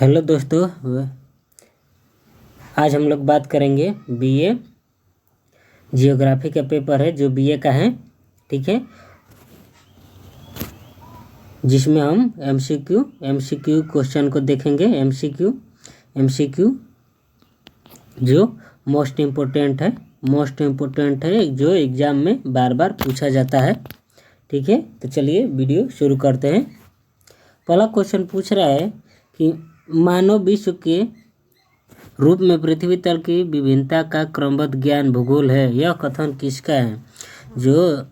Hello दोस्तों, आज हम लोग बात करेंगे बीए जियोग्राफी का पेपर है जो बीए का है। ठीक है, जिसमें हम एमसीक्यू क्वेश्चन को देखेंगे। एमसीक्यू जो मोस्ट इम्पोर्टेंट है जो एग्ज़ाम में बार बार पूछा जाता है। ठीक है, तो चलिए वीडियो शुरू करते हैं। पहला क्वेश्चन पूछ रहा है कि मानव विश्व के रूप में पृथ्वी तल की विभिन्नता का क्रमबद्ध ज्ञान भूगोल है। यह कथन किसका है? जो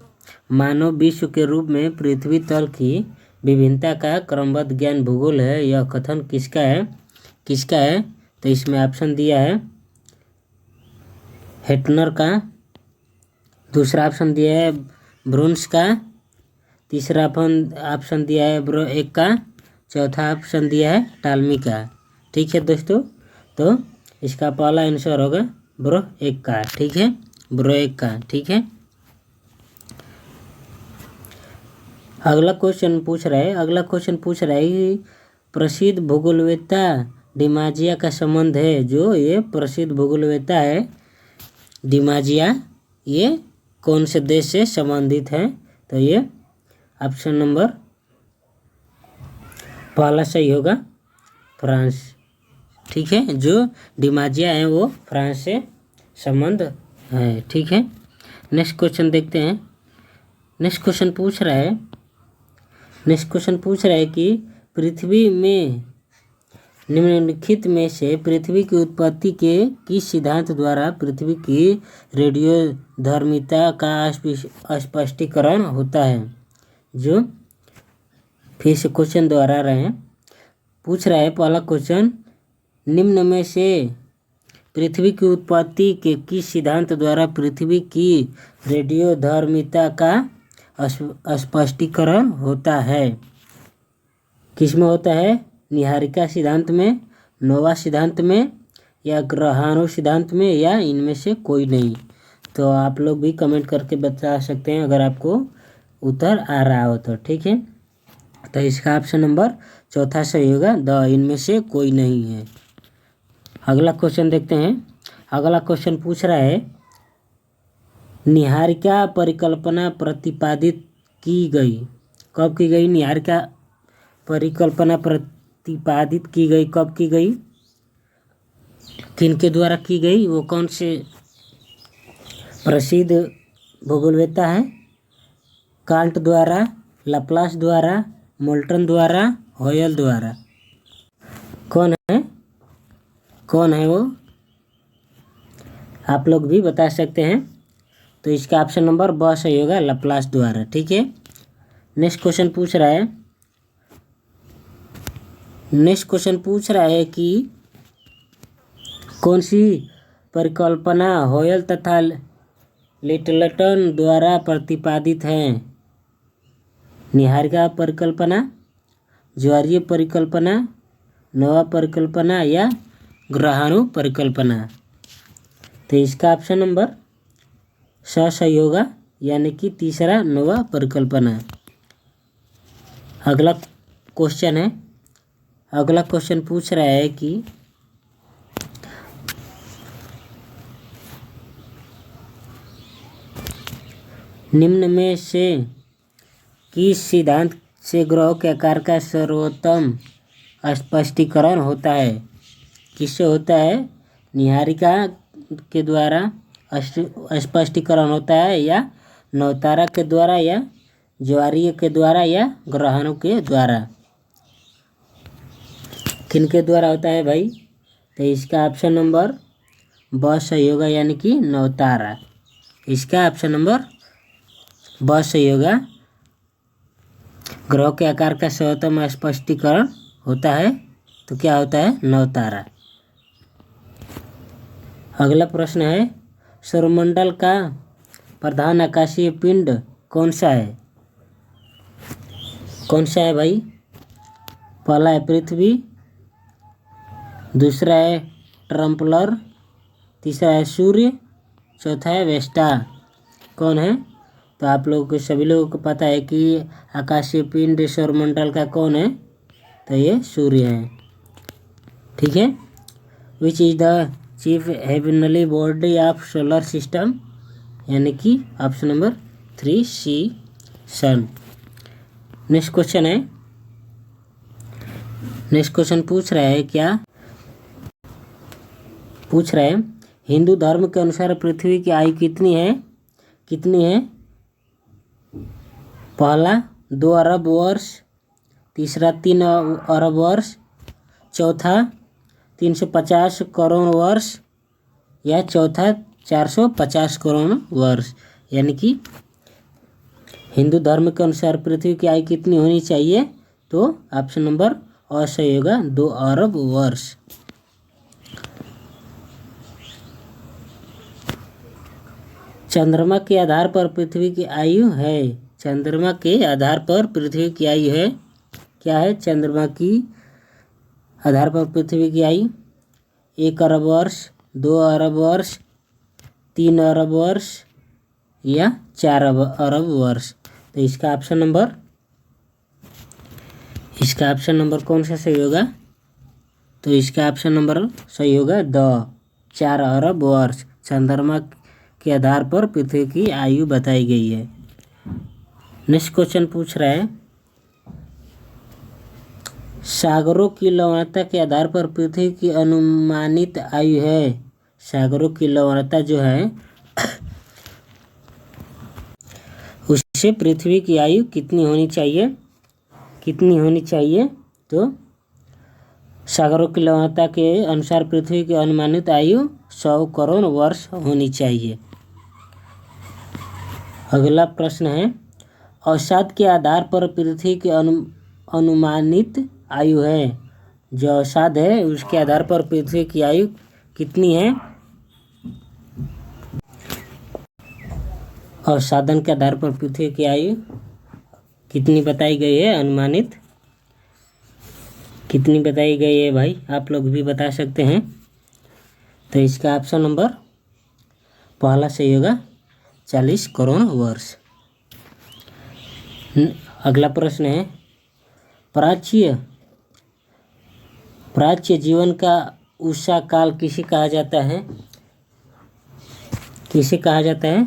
मानव विश्व के रूप में पृथ्वी तल की विभिन्नता का क्रमबद्ध ज्ञान भूगोल है, यह कथन किसका है? तो इसमें ऑप्शन दिया है हेटनर का, दूसरा ऑप्शन दिया है ब्रुन्स का, तीसरा ऑप्शन दिया है ब्रो-एक का, चौथा ऑप्शन दिया है टालमी का। ठीक है दोस्तों, तो इसका पहला आंसर होगा ब्रो-एक का। ठीक है, ब्रो-एक का। ठीक है, अगला क्वेश्चन पूछ रहा है कि प्रसिद्ध भूगोलवेत्ता डिमाजिया का संबंध है। जो ये प्रसिद्ध भूगोलवेत्ता है डिमाजिया, ये कौन से देश से संबंधित है? तो ये ऑप्शन नंबर पहला सही होगा, फ्रांस। ठीक है, जो डिमाजिया है वो फ्रांस से संबंध है। ठीक है, नेक्स्ट क्वेश्चन देखते हैं। नेक्स्ट क्वेश्चन पूछ रहा है कि पृथ्वी में निम्नलिखित में से पृथ्वी की उत्पत्ति के किस सिद्धांत द्वारा पृथ्वी की रेडियोधर्मिता का स्पष्टीकरण होता है? जो फिर से क्वेश्चन दोहरा रहे हैं, पूछ रहा है पहला क्वेश्चन, निम्न में से पृथ्वी की उत्पत्ति के किस सिद्धांत द्वारा पृथ्वी की रेडियोधर्मिता का स्पष्टीकरण होता है? किसमें होता है? निहारिका सिद्धांत में, नोवा सिद्धांत में, या ग्रहाणु सिद्धांत में, या इनमें से कोई नहीं? तो आप लोग भी कमेंट करके बता सकते हैं अगर आपको उत्तर आ रहा हो तो। ठीक है, तो इसका ऑप्शन नंबर चौथा सही होगा, इनमें से कोई नहीं है। अगला क्वेश्चन देखते हैं। अगला क्वेश्चन पूछ रहा है, निहारिका परिकल्पना प्रतिपादित की गई कब की गई? निहारिका परिकल्पना प्रतिपादित की गई कब की गई? किनके द्वारा की गई? वो कौन से प्रसिद्ध भूगोलवेत्ता है? कांट द्वारा, लाप्लास द्वारा, मोल्टन द्वारा, हॉयल द्वारा। कौन है वो? आप लोग भी बता सकते हैं। तो इसका ऑप्शन नंबर ब सही होगा, लाप्लास द्वारा। ठीक है, नेक्स्ट क्वेश्चन पूछ रहा है कि कौन सी परिकल्पना हॉयल तथा लिटलटन द्वारा प्रतिपादित है? निहारिका परिकल्पना, ज्वारीय परिकल्पना, नोवा परिकल्पना, या ग्रहाणु परिकल्पना। तो इसका ऑप्शन नंबर सही होगा, यानी कि तीसरा नोवा परिकल्पना। अगला क्वेश्चन पूछ रहा है कि निम्न में से किस सिद्धांत से ग्रहों के आकार का सर्वोत्तम स्पष्टीकरण होता है? किससे होता है? निहारिका के द्वारा स्पष्टीकरण होता है, या नवतारा के द्वारा, या ज्वारीय के द्वारा, या ग्रहाणु के द्वारा? किनके द्वारा होता है भाई? तो इसका ऑप्शन नंबर ब सही होगा, यानी कि नवतारा। इसका ऑप्शन नंबर ब सही होगा, ग्रह के आकार का सर्वोत्तम स्पष्टीकरण होता है। तो क्या होता है? नवतारा। अगला प्रश्न है, सौरमंडल का प्रधान आकाशीय पिंड कौन सा है? कौन सा है भाई? पहला है पृथ्वी, दूसरा है ट्रम्पलर, तीसरा है सूर्य, चौथा है वेस्टा। कौन है? तो आप लोगों को, सभी लोगों को पता है कि आकाशीय पिंड सौरमंडल का कौन है? तो ये सूर्य है। ठीक है। Which is the chief heavenly body of solar system, यानी कि ऑप्शन नंबर 3 सी सन। नेक्स्ट क्वेश्चन पूछ रहा है क्या, पूछ रहा है हिंदू धर्म के अनुसार पृथ्वी की आयु कितनी है? पहला 2 अरब वर्ष, तीसरा 3 अरब वर्ष, चौथा 350 करोड़ वर्ष, या चौथा 450 करोड़ वर्ष। यानी कि हिंदू धर्म के अनुसार पृथ्वी की आयु कितनी होनी चाहिए? तो ऑप्शन नंबर अ सही होगा, 2 अरब वर्ष। चंद्रमा के आधार पर पृथ्वी की आयु है, चंद्रमा के आधार पर पृथ्वी की आयु है, क्या है? चंद्रमा की आधार पर पृथ्वी की आयु 1 अरब वर्ष, 2 अरब वर्ष, 3 अरब वर्ष, या 4 अरब वर्ष। तो इसका ऑप्शन नंबर कौन सा सही होगा? तो इसका ऑप्शन नंबर सही होगा 4 अरब वर्ष चंद्रमा के आधार पर पृथ्वी की आयु बताई गई है। नेक्स्ट क्वेश्चन पूछ रहा है सागरों की लवणता के आधार पर पृथ्वी की अनुमानित आयु है। सागरों की लवणता जो है उससे पृथ्वी की आयु कितनी होनी चाहिए? तो सागरों की लवणता के अनुसार पृथ्वी की अनुमानित आयु 100 करोड़ वर्ष होनी चाहिए। अगला प्रश्न है अवसाद के आधार पर पृथ्वी की अनुमानित आयु है। जो अवसाद है उसके आधार पर पृथ्वी की आयु कितनी है? अवसादन के आधार पर पृथ्वी की आयु कितनी बताई गई है? अनुमानित कितनी बताई गई है भाई? आप लोग भी बता सकते हैं। तो इसका ऑप्शन नंबर पहला सही होगा 40 करोड़ वर्ष। अगला प्रश्न है प्राच्य जीवन का उषा काल किसे कहा जाता है?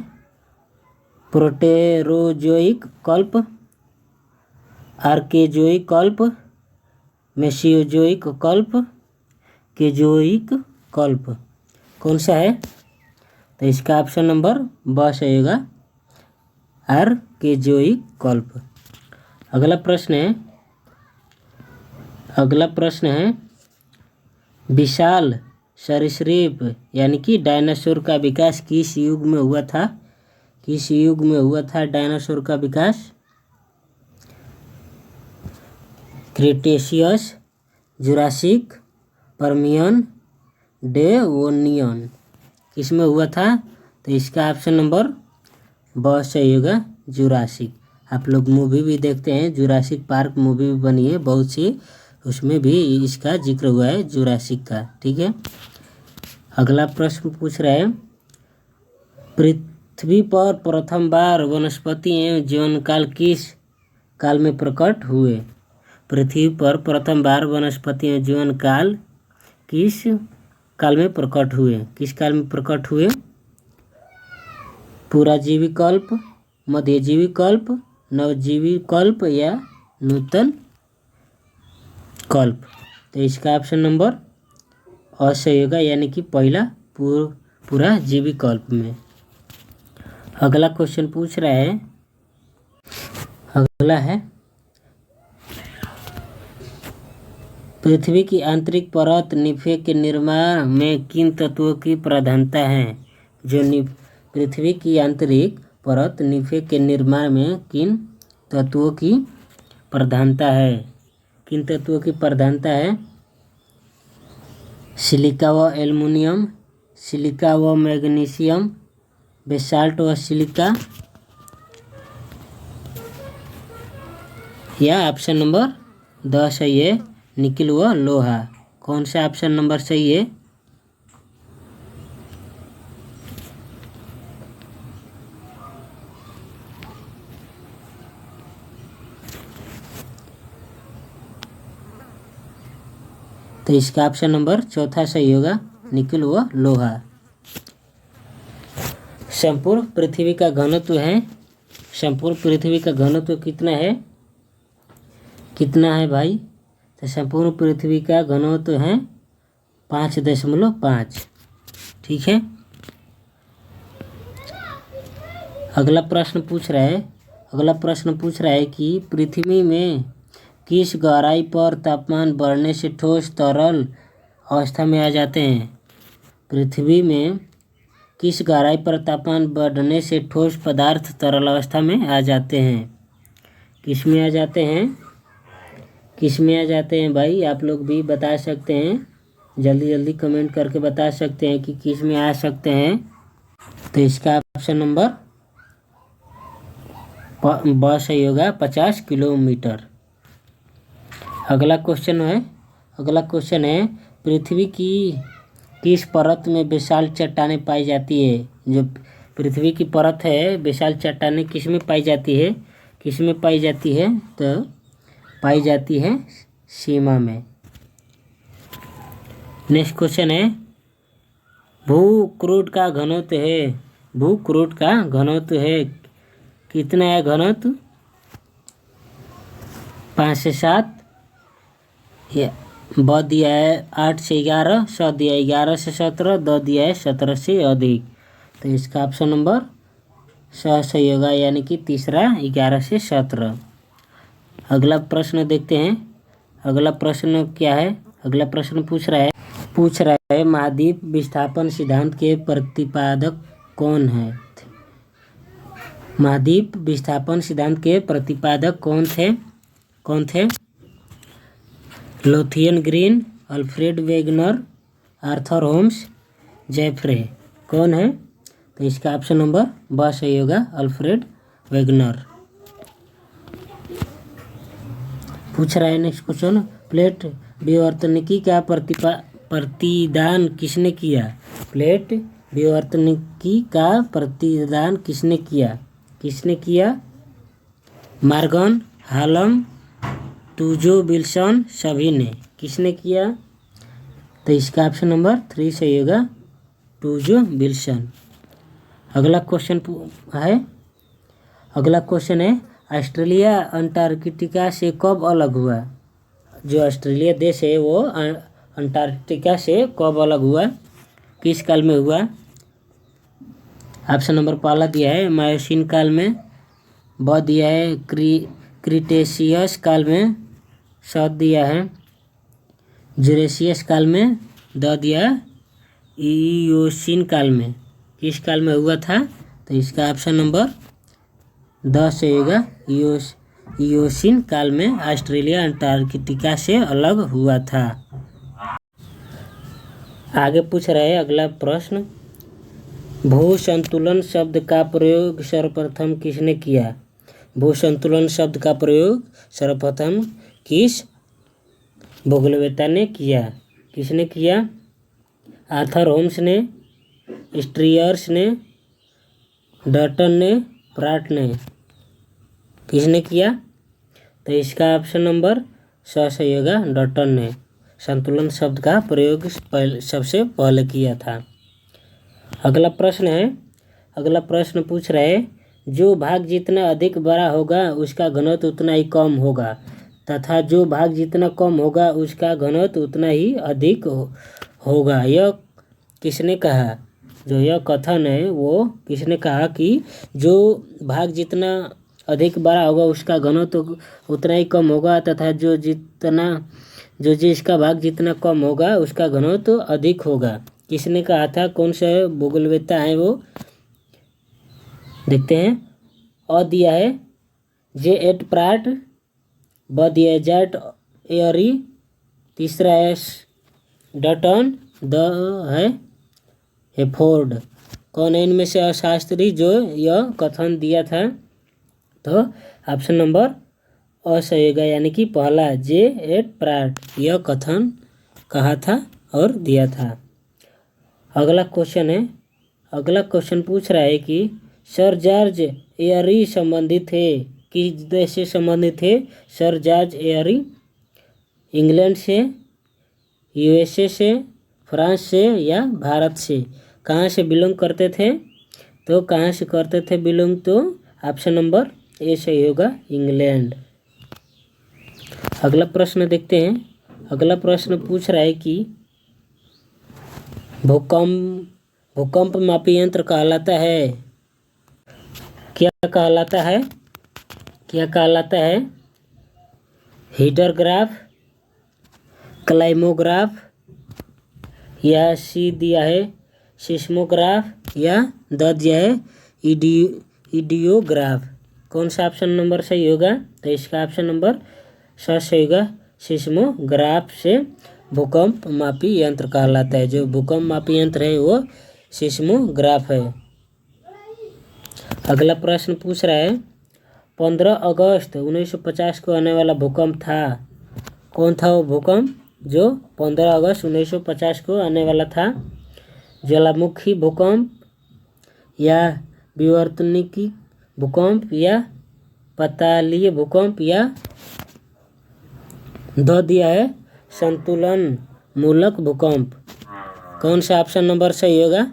प्रोटेरोजोइक कल्प, आर्केजोइक कल्प, मेसियोजोइक कल्प, केजोइक कल्प, कौन सा है? तो इसका ऑप्शन नंबर ब सही होगा, आर्केजोइक कल्प। अगला प्रश्न है विशाल सरीसृप यानी कि डायनासोर का विकास किस युग में हुआ था? डायनासोर का विकास? क्रिटेशियस, जुरासिक, पर्मियन, डेवोनियन, किसमें हुआ था? तो इसका ऑप्शन नंबर ब सही होगा, जुरासिक। आप लोग मूवी भी देखते हैं, जुरासिक पार्क मूवी भी बनी है बहुत सी, उसमें भी इसका जिक्र हुआ है जुरासिक का। ठीक है। अगला प्रश्न पूछ रहा है पृथ्वी पर प्रथम बार वनस्पति एवं जीवन काल किस काल में प्रकट हुए? पृथ्वी पर प्रथम बार वनस्पति एवं जीवन काल किस काल में प्रकट हुए? पुराजीवी कल्प, मध्यजीवी कल्प, नवजीवी कल्प, या नूतन कल्प। तो इसका ऑप्शन नंबर अ सही होगा, यानी कि पहला पुराजीवी कल्प में। अगला क्वेश्चन पूछ रहा है, अगला है पृथ्वी की आंतरिक परत निफे के निर्माण में किन तत्वों की प्रधानता है? पृथ्वी की आंतरिक परत निफे के निर्माण में किन तत्वों की प्रधानता है? सिलिका व एल्युमिनियम, सिलिका व मैग्नीशियम, बेसाल्ट व सिलिका, या ऑप्शन नंबर 10 सही है, निकिल व लोहा। कौन सा ऑप्शन नंबर सही है? तो इसका ऑप्शन नंबर चौथा सही होगा, निकल व लोहा। संपूर्ण पृथ्वी का घनत्व है, संपूर्ण पृथ्वी का घनत्व कितना है, कितना है भाई? तो संपूर्ण पृथ्वी का घनत्व है 5.5। ठीक है। अगला प्रश्न पूछ रहा है कि पृथ्वी में किस गहराई पर तापमान बढ़ने से ठोस तरल अवस्था में आ जाते हैं? पृथ्वी में किस गहराई पर तापमान बढ़ने से ठोस पदार्थ तरल अवस्था में आ जाते हैं? किस में आ जाते हैं, किस में आ जाते हैं भाई? आप लोग भी बता सकते हैं, जल्दी जल्दी कमेंट करके बता सकते हैं कि किस में आ सकते हैं। तो इसका ऑप्शन नंबर ब सही होगा, 50 किलोमीटर। अगला क्वेश्चन है पृथ्वी की किस परत में विशाल चट्टानें पाई जाती है? जो पृथ्वी की परत है, विशाल चट्टानें किस में पाई जाती है, किस में पाई जाती है? तो पाई जाती है सीमा में। नेक्स्ट क्वेश्चन है भूक्रूट का घनत्व है, भूक्रूट का घनत्व है कितना है? घनत्व 5 से 7, ब दिया है 8 से 11, स दिया है 11 से 17, द दिया है 17 से अधिक। तो इसका ऑप्शन नंबर स सही होगा, यानी कि तीसरा 11 से 17। अगला प्रश्न देखते हैं, अगला प्रश्न क्या है? अगला प्रश्न पूछ रहा है महाद्वीप विस्थापन सिद्धांत के प्रतिपादक कौन है? महाद्वीप विस्थापन सिद्धांत के प्रतिपादक कौन थे? Lothian Green, Alfred Wegener, Arthur Holmes, Jeffreys. कौन है? तो इसका ऑप्शन नंबर ब सही होगा, अल्फ्रेड वेगनर। पूछ रहा है नेक्स्ट क्वेश्चन, प्लेट विवर्तनिकी का प्रतिदान किसने किया? प्लेट विवर्तनिकी का प्रतिदान किसने किया? मॉर्गन, हालम, टूजो, विल्सन, सभी ने। किसने किया? तो इसका ऑप्शन नंबर 3 सही होगा, टूजो विल्सन। अगला क्वेश्चन है ऑस्ट्रेलिया अंटार्कटिका से कब अलग हुआ? जो ऑस्ट्रेलिया देश है वो अंटार्कटिका से कब अलग हुआ, किस काल में हुआ? ऑप्शन नंबर पहला दिया है मायोसीन काल में, ब दिया है क्रिटेशियस काल में, स दिया है जुरेशियस काल में, द दिया इयोसीन काल में। किस काल में हुआ था? तो इसका ऑप्शन नंबर 10 सही होगा, इयोसीन काल में ऑस्ट्रेलिया अंटार्कटिका से अलग हुआ था। आगे पूछ रहे हैं अगला प्रश्न, भू संतुलन शब्द का प्रयोग सर्वप्रथम किसने किया? भू संतुलन शब्द का प्रयोग सर्वप्रथम किस भूगोलवेत्ता ने किया? किसने किया? आर्थर होम्स ने, स्ट्रियर्स ने, डर्टन ने, प्राट ने। किसने किया? तो इसका ऑप्शन नंबर सही होगा, डर्टन ने संतुलन शब्द का प्रयोग सबसे पहले किया था। अगला प्रश्न पूछ रहे हैं, जो भाग जितना अधिक बड़ा होगा उसका घनत्व उतना ही कम होगा, तथा जो भाग जितना कम होगा उसका घनत्व उतना ही अधिक होगा। यह किसने कहा? जो यह कथन है वो किसने कहा कि जो भाग जितना अधिक बड़ा होगा उसका घनत्व उतना ही कम होगा, तथा जिसका भाग जितना कम होगा उसका घनत्व अधिक होगा। किसने कहा था? कौन सा भूगोलवेत्ता है वो? देखते हैं। अ दिया है J.H. प्राट, ब दिया है जैट एयरी, तीसरा है डटन, द है हेफोर्ड। कौन है इनमें से अशास्त्री जो यह कथन दिया था? तो ऑप्शन नंबर अ सही होगा, यानी कि पहला J.H. प्राट यह कथन कहा था और दिया था। अगला क्वेश्चन पूछ रहा है कि सर जॉर्ज एयरी संबंधित थे, किस देश से संबंधित थे? सर जॉर्ज एयरी इंग्लैंड से, यूएसए से, फ्रांस से या भारत से। कहाँ से बिलोंग करते थे? तो कहाँ से करते थे बिलोंग? तो ऑप्शन नंबर ए सही होगा, इंग्लैंड। अगला प्रश्न देखते हैं। अगला प्रश्न पूछ रहा है कि भूकंप मापी यंत्र कहलाता है, क्या कहलाता है? क्या कहलाता है? हीडरग्राफ, क्लाइमोग्राफ, या सी दिया है सिस्मोग्राफ, या द दिया है इडियोग्राफ। कौन सा ऑप्शन नंबर सही होगा? तो इसका ऑप्शन नंबर सही होगा, सिस्मोग्राफ से भूकंप मापी यंत्र कहलाता है। जो भूकंप मापी यंत्र है वो सिस्मोग्राफ है। अगला प्रश्न पूछ रहा है 15 अगस्त 1950 को आने वाला भूकंप था। कौन था वो भूकंप जो 15 अगस्त 1950 को आने वाला था? ज्वालामुखी भूकंप, या विवर्तनिकी भूकंप, या पतालीय भूकंप, या द दिया है संतुलन मूलक भूकंप। कौन सा ऑप्शन नंबर सही होगा?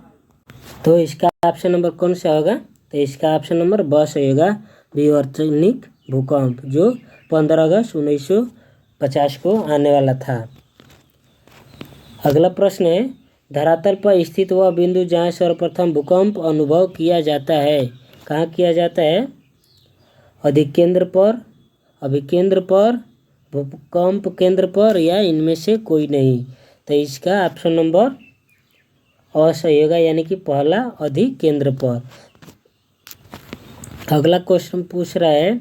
तो इसका ऑप्शन नंबर कौन सा होगा? तो इसका ऑप्शन नंबर ब सही होगा, विवर्तनिक भूकंप, जो 15 अगस्त 1950 को आने वाला था। अगला प्रश्न है धरातल पर स्थित वह बिंदु जहाँ सर्वप्रथम भूकंप अनुभव किया जाता है। कहाँ किया जाता है? अधिकेंद्र पर, अभिकेंद्र पर, भूकंप केंद्र पर, या इनमें से कोई नहीं। तो इसका ऑप्शन नंबर अ सही होगा, यानी कि पहला अधिकेंद्र पर। अगला क्वेश्चन पूछ रहा है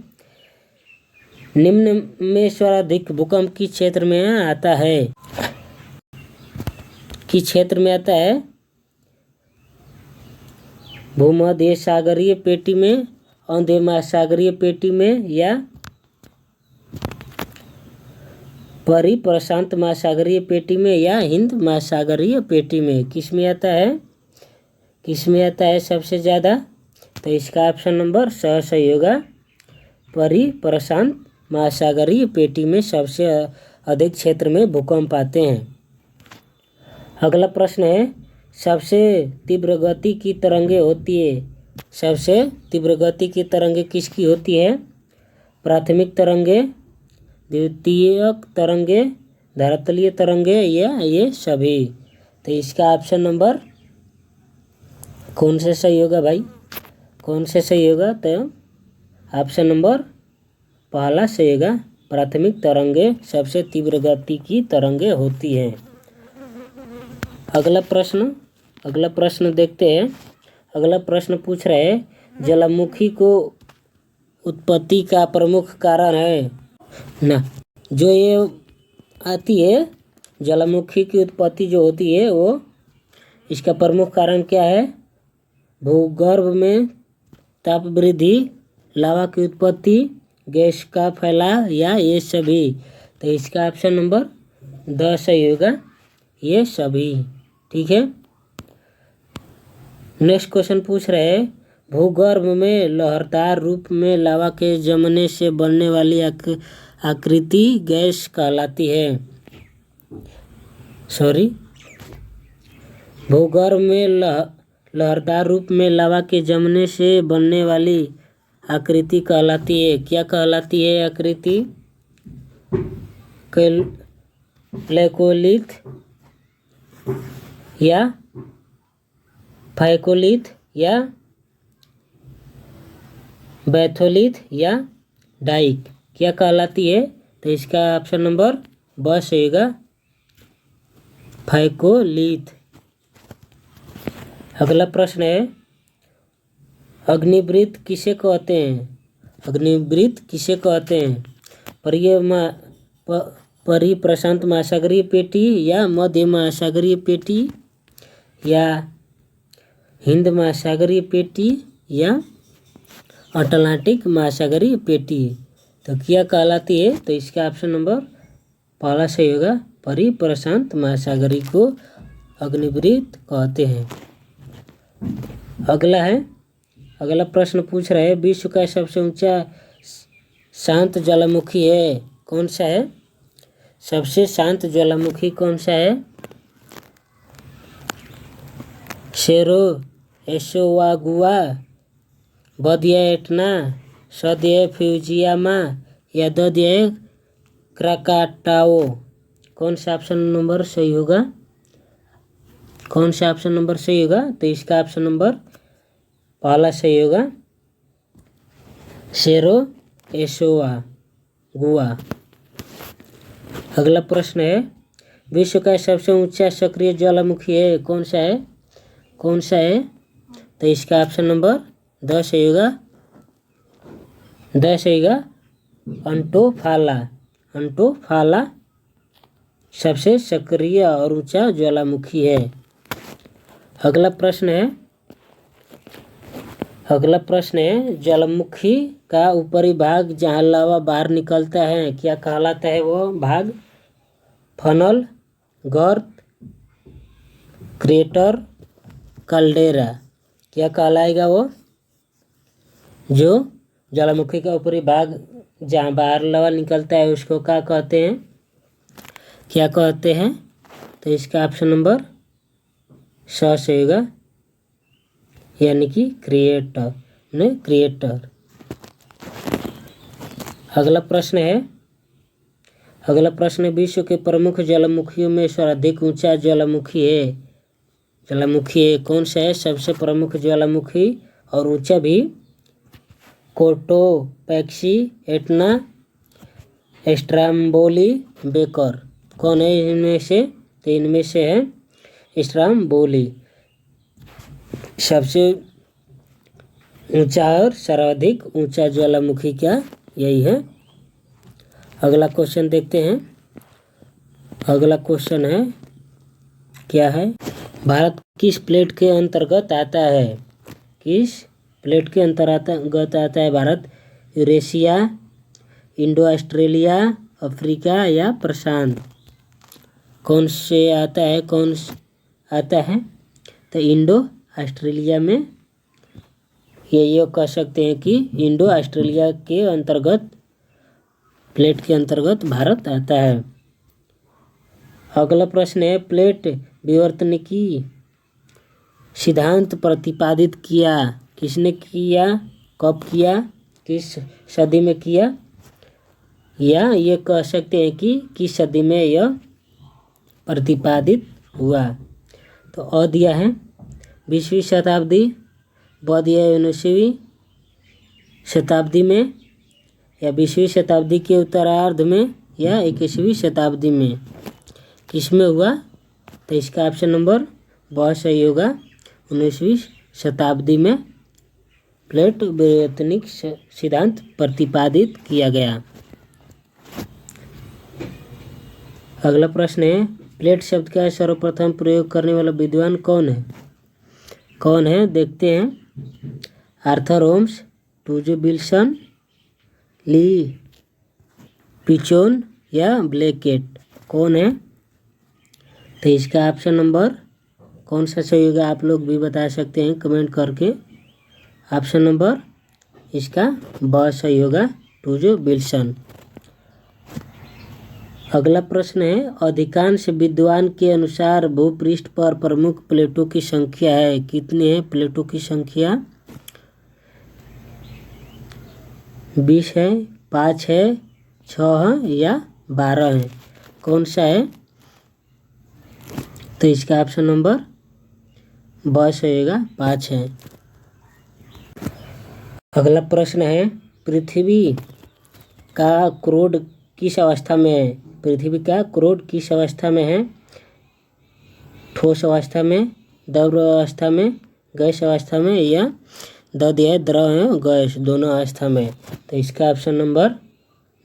निम्न में सर्वाधिक भूकंप किस क्षेत्र में आता है? किस क्षेत्र में आता है? भूमध्य सागरीय पेटी में, अंधे महासागरीय पेटी में, या परिप्रशांत महासागरीय पेटी में, या हिंद महासागरीय पेटी में। किस में आता है? किस में आता है सबसे ज़्यादा? तो इसका ऑप्शन नंबर सही होगा, परिप्रशांत महासागरीय पेटी में सबसे अधिक क्षेत्र में भूकंप आते हैं। अगला प्रश्न है सबसे तीव्र गति की तरंगे होती है। सबसे तीव्र गति की तरंगे किसकी होती है? प्राथमिक तरंगे, द्वितीयक तरंगे, धरातलीय तरंगे, या ये सभी। तो इसका ऑप्शन नंबर कौन से सही होगा भाई? कौन से सही होगा? तो ऑप्शन नंबर पहला सही होगा, प्राथमिक तरंगे सबसे तीव्र गति की तरंगे होती हैं। अगला प्रश्न देखते हैं। अगला प्रश्न पूछ रहे हैं ज्वालामुखी को उत्पत्ति का प्रमुख कारण है ना, जो ये आती है ज्वालामुखी की उत्पत्ति जो होती है वो इसका प्रमुख कारण क्या है? भूगर्भ में ताप वृद्धि, लावा की उत्पत्ति, गैस का फैलाव, या ये सभी। तो इसका ऑप्शन नंबर द सही होगा, ये सभी। ठीक है। नेक्स्ट क्वेश्चन पूछ रहे हैं भूगर्भ में लहरदार रूप में लावा के जमने से बनने वाली आकृति गैस कहलाती है। भूगर्भ में लहरदार रूप में लावा के जमने से बनने वाली आकृति कहलाती है। क्या कहलाती है आकृति? लेकोलिथ, या फाइकोलिथ, या बैथोलिथ, या डाइक। क्या कहलाती है? तो इसका ऑप्शन नंबर ब सही होगा, फाइकोलिथ। अगला प्रश्न है अग्निवृत्त किसे कहते हैं? अग्निवृत्त किसे कहते हैं? परिप्रशांत महासागरीय पेटी, या मध्य महासागरीय पेटी, या हिंद महासागरीय पेटी, या अटलांटिक महासागरीय पेटी। तो क्या कहलाती है? तो इसका ऑप्शन नंबर पहला सही होगा, परिप्रशांत महासागरीय को अग्निवृत्त कहते हैं। अगला प्रश्न पूछ रहे हैं विश्व का सबसे ऊंचा शांत ज्वालामुखी है। कौन सा है? सबसे शांत ज्वालामुखी कौन सा है? सेरो एसोवागुआ, बदिया एटना, सदिया फ्यूजियामा या ददिया क्राकाटाओ। कौन सा ऑप्शन नंबर सही होगा? कौन सा ऑप्शन नंबर सही होगा? तो इसका ऑप्शन नंबर पहला सही होगा, सेरो एसोवा गुआ। अगला प्रश्न है, विश्व का सबसे ऊंचा सक्रिय ज्वालामुखी है कौन सा है? कौन सा है? तो इसका ऑप्शन नंबर 10 सही होगा, 10 सही होगा, अंटोफाला। अंटोफाला सबसे सक्रिय और ऊंचा ज्वालामुखी है। अगला प्रश्न है ज्वालामुखी का ऊपरी भाग जहाँ लावा बाहर निकलता है क्या कहलाता है वो भाग? फनल, गर्त, क्रेटर, कैल्डेरा। क्या कहलाएगा वो? जो ज्वालामुखी का ऊपरी भाग जहाँ बाहर लावा निकलता है उसको क्या कहते हैं? क्या कहते हैं? तो इसका ऑप्शन नंबर सही होगा, यानी कि क्रिएटर। अगला प्रश्न है विश्व के प्रमुख ज्वालामुखियों में सर्वाधिक ऊंचा ज्वालामुखी है कौन सा है? सबसे प्रमुख ज्वालामुखी और ऊंचा भी? Cotopaxi, Etna, Stromboli, baker. कौन है इनमें से? तो इनमें से है स्ट्रोम्बोली सबसे ऊंचा और सर्वाधिक ऊंचा ज्वालामुखी क्या यही है। अगला क्वेश्चन देखते हैं। अगला क्वेश्चन है क्या है? भारत किस प्लेट के अंतर्गत आता है? किस प्लेट के अंतर्गत आता है Bharat? Eurasia, Indo Australia, Africa या प्रशांत? कौन से आता है? कौन आता है? तो इंडो ऑस्ट्रेलिया में ये कह सकते हैं कि इंडो ऑस्ट्रेलिया के अंतर्गत प्लेट के अंतर्गत भारत आता है। अगला प्रश्न है प्लेट विवर्तनिकी सिद्धांत प्रतिपादित किया किसने किया, कब किया, किस सदी में किया, या ये कह सकते हैं कि किस सदी में यह प्रतिपादित हुआ। तो अ दिया है 20वीं शताब्दी, ब दिया है 19वीं शताब्दी में, या 20वीं शताब्दी के उत्तरार्ध में, या 21वीं शताब्दी में। किसमें हुआ? तो इसका ऑप्शन नंबर ब सही होगा, 19वीं शताब्दी में प्लेट विवर्तनिक सिद्धांत प्रतिपादित किया गया। अगला प्रश्न है प्लेट शब्द का सर्वप्रथम प्रयोग करने वाला विद्वान कौन है? कौन है देखते हैं। आर्थर होम्स, टूजो विल्सन, ली पिचोन या ब्लैकेट। कौन है? तो इसका ऑप्शन नंबर कौन सा सही होगा आप लोग भी बता सकते हैं कमेंट करके। ऑप्शन नंबर इसका ब सही होगा, टूजो विल्सन। अगला प्रश्न है अधिकांश विद्वान के अनुसार भूपृष्ठ पर प्रमुख प्लेटों की संख्या है कितनी है? प्लेटों की संख्या 20 है, 5 है, 6 है या 12 है? कौन सा है? तो इसका ऑप्शन नंबर ब सही होगा, 5 है। अगला प्रश्न है पृथ्वी का क्रोड किस अवस्था में है? पृथ्वी का क्रोड किस अवस्था में है? ठोस अवस्था में, द्रव अवस्था में, गैस अवस्था में, या दिया द्रव है गैस दोनों अवस्था में। तो इसका ऑप्शन नंबर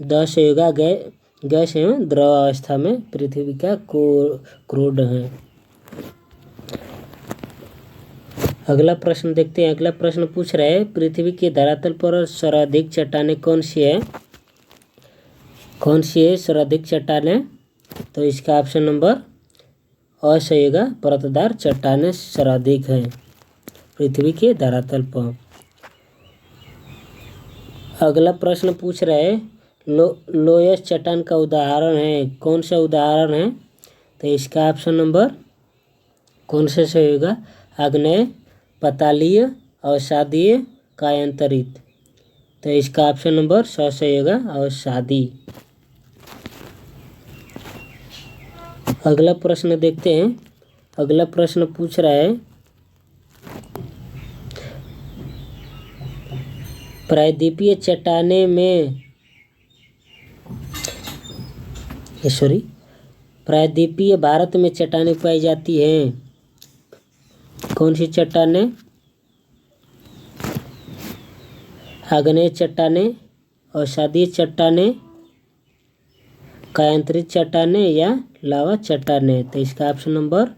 10 होगा, गैस एवं द्रव अवस्था में पृथ्वी का क्रोड है। अगला प्रश्न देखते हैं। अगला प्रश्न पूछ रहा है पृथ्वी के धरातल पर सर्वाधिक चट्टानें कौन सी है? कौन सी है सर्वाधिक चट्टानें? तो इसका ऑप्शन नंबर अ सही होगा, परतदार चट्टानें सर्वाधिक हैं पृथ्वी के धरातल पर। अगला प्रश्न पूछ रहा है लोएस्ट चट्टान का उदाहरण है, कौन सा उदाहरण है? तो इसका ऑप्शन नंबर कौन सा सही होगा? आग्नेय, पतालीय, अवसादीय, कायांतरित। तो इसका ऑप्शन नंबर सही होगा अवसादी। अगला प्रश्न देखते हैं। अगला प्रश्न पूछ रहा है प्रायद्वीपीय चट्टाने में प्रायद्वीपीय भारत में चट्टानें पाई जाती हैं। कौन सी चट्टानें? आग्नेय चट्टानें, अवसादीय चट्टानें, कायांतरित चट्टानें या लावा चट्टानें। तो इसका ऑप्शन नंबर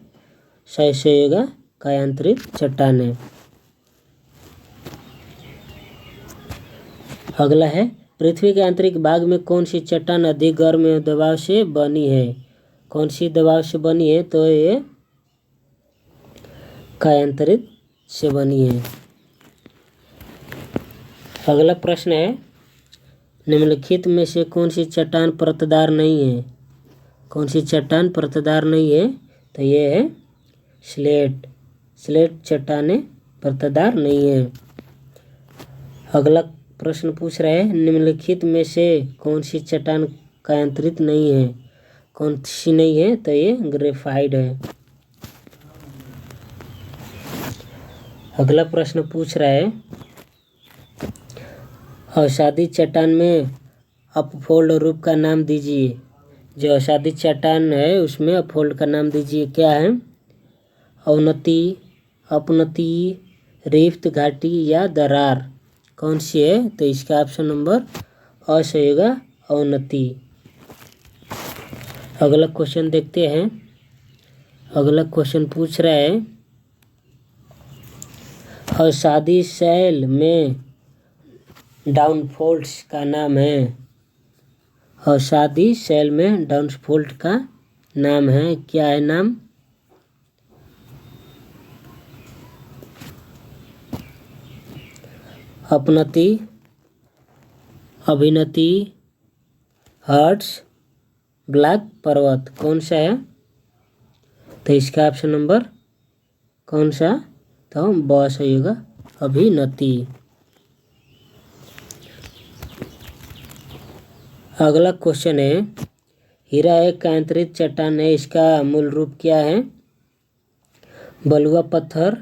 सही होगा कायांतरित चट्टानें। अगला है पृथ्वी के आंतरिक भाग में कौन सी चट्टान अधिक गर्म दबाव से बनी है? कौन सी दबाव से बनी है? तो ये कायांतरित से बनी है। अगला प्रश्न है निम्नलिखित में से कौन सी चट्टान परतदार नहीं है? कौन सी चट्टान परतदार नहीं है? तो ये है स्लेट चट्टानें परतदार नहीं है। अगला प्रश्न पूछ रहा है निम्नलिखित में से कौन सी चट्टान कायांतरित नहीं है? कौन सी नहीं है? तो ये ग्रेफाइट है। अगला प्रश्न पूछ रहा है अवसादी चट्टान में अपफोल्ड रूप का नाम दीजिए। जो अवसादी चट्टान है उसमें अपफोल्ड का नाम दीजिए। क्या है? अवनति, अपनति, रिफ्ट, घाटी या दरार। कौन सी है? तो इसका ऑप्शन नंबर सही होगा अवनति। अगला क्वेश्चन देखते हैं। अगला क्वेश्चन पूछ रहा है अवसादी शैल में डाउनफॉल्ट्स का नाम है। अवसादी शैल में डाउनफॉल्ट का नाम है। क्या है नाम? अपनति, अभिनति, हर्ट्स, ब्लैक पर्वत। कौन सा है? तो इसका ऑप्शन नंबर कौन सा? तो ब सही होगा अभिनति। अगला क्वेश्चन है हीरा एक कायांतरित चट्टान है, इसका मूल रूप क्या है? बलुआ पत्थर,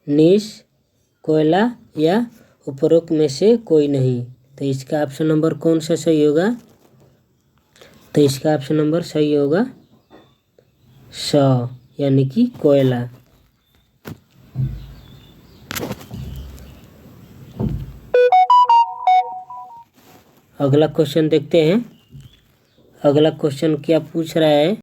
नीस, कोयला या उपरोक्त में से कोई नहीं। तो इसका ऑप्शन नंबर कौन सा सही होगा? तो इसका ऑप्शन नंबर सही होगा यानी कि कोयला। अगला क्वेश्चन देखते हैं। अगला क्वेश्चन क्या पूछ रहा है?